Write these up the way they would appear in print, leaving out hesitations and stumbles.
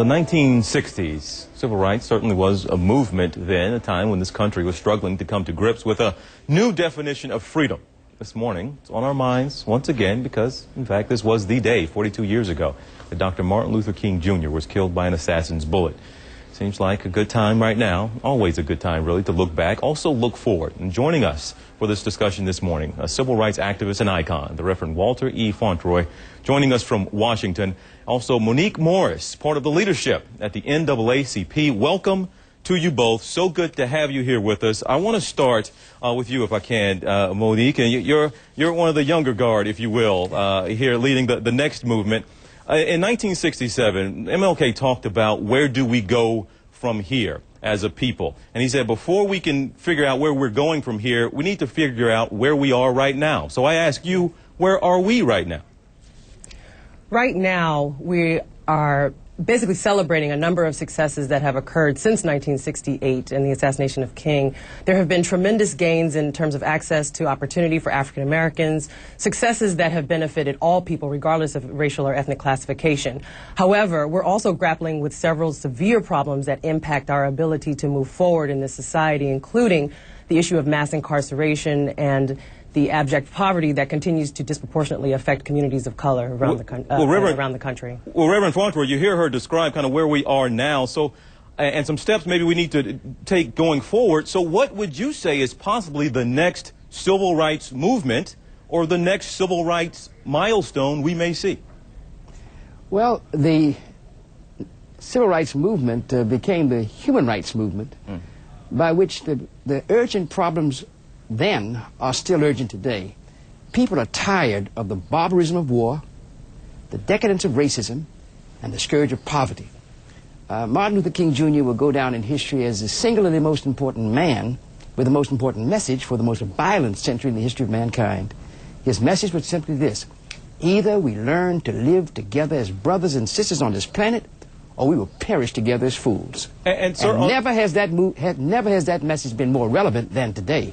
the 1960s, civil rights certainly was a movement then, a time when this country was struggling to come to grips with a new definition of freedom. This morning, it's on our minds once again because, in fact, this was the day 42 years ago that Dr. Martin Luther King Jr. was killed by an assassin's bullet. Seems like a good time right now, always a good time really, to look back, also look forward. And joining us for this discussion this morning, a civil rights activist and icon, the Reverend Walter E. Fauntroy, joining us from Washington. Also, Monique Morris, part of the leadership at the NAACP. Welcome to you both. So good to have you here with us. I want to start with you, if I can, Monique. And you're one of the younger guard, if you will, here leading the next movement. In 1967, MLK talked about where do we go from here as a people. And he said before we can figure out where we're going from here, we need to figure out where we are right now. So I ask you, where are we right now? Right now, we are basically celebrating a number of successes that have occurred since 1968 and the assassination of King. There have been tremendous gains in terms of access to opportunity for African Americans, successes that have benefited all people regardless of racial or ethnic classification. However, we're also grappling with several severe problems that impact our ability to move forward in this society, including the issue of mass incarceration and the abject poverty that continues to disproportionately affect communities of color around the country. Well, Reverend Fauntroy, you hear her describe kind of where we are now, so and some steps maybe we need to take going forward. So what would you say is possibly the next civil rights movement or the next civil rights milestone we may see? Well, the civil rights movement became the human rights movement, by which the urgent problems then are still urgent today. People are tired of the barbarism of war, the decadence of racism, and the scourge of poverty. Martin Luther King Jr. will go down in history as the singularly most important man with the most important message for the most violent century in the history of mankind. His message was simply this: either we learn to live together as brothers and sisters on this planet, or we will perish together as fools. And never has that message been more relevant than today.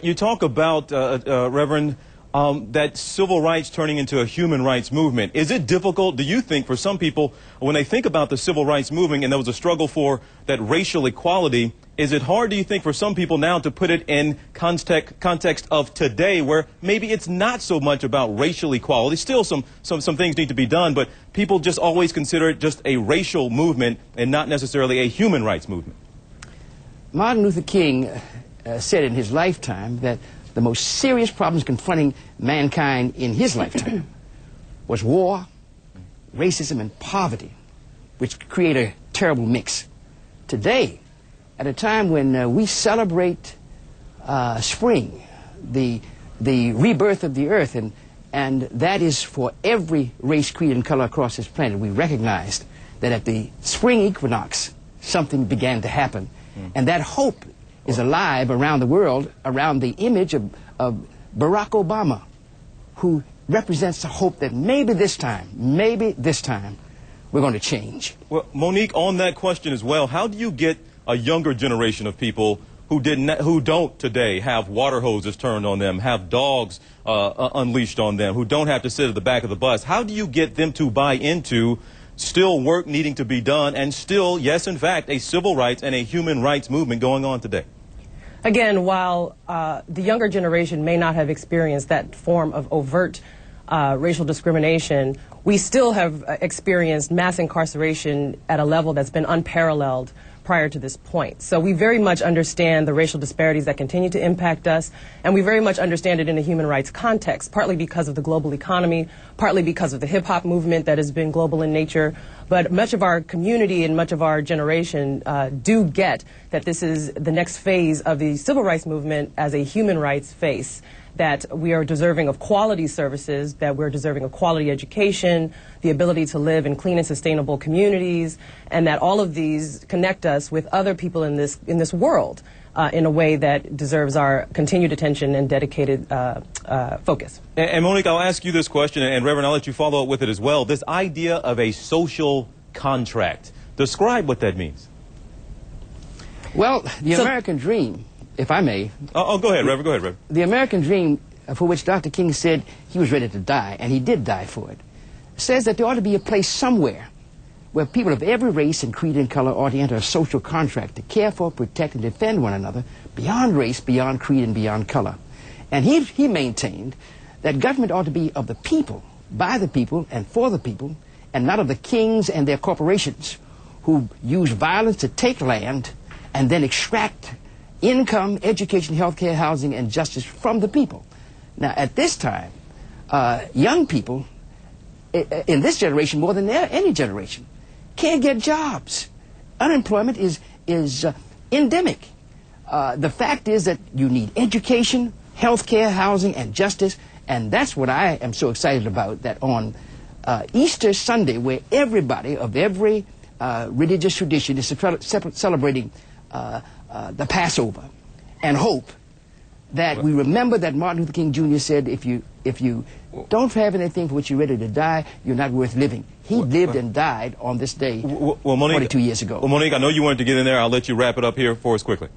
You talk about, Reverend, that civil rights turning into a human rights movement. Is it difficult, do you think, for some people, when they think about the civil rights movement and there was a struggle for that racial equality, is it hard, do you think, for some people now to put it in context of today, where maybe it's not so much about racial equality? Still some things need to be done, but people just always consider it just a racial movement and not necessarily a human rights movement. Martin Luther King said in his lifetime that the most serious problems confronting mankind in his lifetime was war, racism, and poverty, which create a terrible mix. Today, at a time when we celebrate spring, the rebirth of the earth, and that is for every race, creed, and color across this planet, we recognized that at the spring equinox, something began to happen. And that hope is alive around the world, around the image of Barack Obama, who represents the hope that maybe this time, we're going to change. Well, Monique, on that question as well, how do you get a younger generation of people who don't today have water hoses turned on them, have dogs unleashed on them, who don't have to sit at the back of the bus? How do you get them to buy into still work needing to be done and still, yes, in fact, a civil rights and a human rights movement going on today? Again, while the younger generation may not have experienced that form of overt racial discrimination, we still have experienced mass incarceration at a level that's been unparalleled prior to this point. So we very much understand the racial disparities that continue to impact us, and we very much understand it in a human rights context, partly because of the global economy, partly because of the hip-hop movement that has been global in nature. But much of our community and much of our generation do get that this is the next phase of the civil rights movement as a human rights phase, that we are deserving of quality services, that we're deserving of quality education, the ability to live in clean and sustainable communities, and that all of these connect us with other people in this world in a way that deserves our continued attention and dedicated focus. And Monique, I'll ask you this question, and Reverend, I'll let you follow up with it as well. This idea of a social contract. Describe what that means. Well, the American dream, if I may. Oh, go ahead, Reverend. Go ahead, Reverend. The American dream, for which Dr. King said he was ready to die, and he did die for it, says that there ought to be a place somewhere where people of every race and creed and color ought to enter a social contract to care for, protect, and defend one another beyond race, beyond creed, and beyond color. And he maintained that government ought to be of the people, by the people, and for the people, and not of the kings and their corporations who use violence to take land and then extract income, education, healthcare, housing, and justice from the people. Now, at this time, young people in this generation, more than any generation, can't get jobs. Unemployment is endemic. The fact is that you need education, healthcare, housing, and justice, and that's what I am so excited about, that on Easter Sunday, where everybody of every religious tradition is celebrating the Passover, and hope that we remember that Martin Luther King Jr. said, if you don't have anything for which you're ready to die, you're not worth living. He lived and died on this day 42 years ago. Well, Monique, I know you wanted to get in there. I'll let you wrap it up here for us quickly.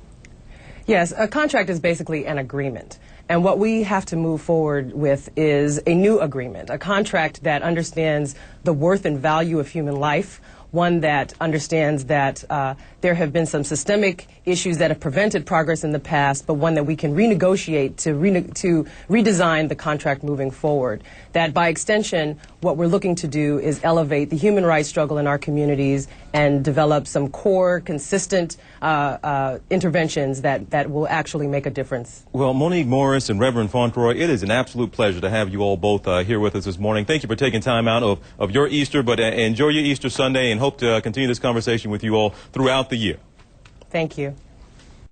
Yes, a contract is basically an agreement. And what we have to move forward with is a new agreement, a contract that understands the worth and value of human life, one that understands that there have been some systemic issues that have prevented progress in the past, but one that we can renegotiate to redesign the contract moving forward. That by extension, what we're looking to do is elevate the human rights struggle in our communities and develop some core, consistent interventions that will actually make a difference. Well, Monique Morris and Reverend Fauntroy, it is an absolute pleasure to have you all both here with us this morning. Thank you for taking time out of your Easter, but enjoy your Easter Sunday, and hope to continue this conversation with you all throughout the year. Thank you.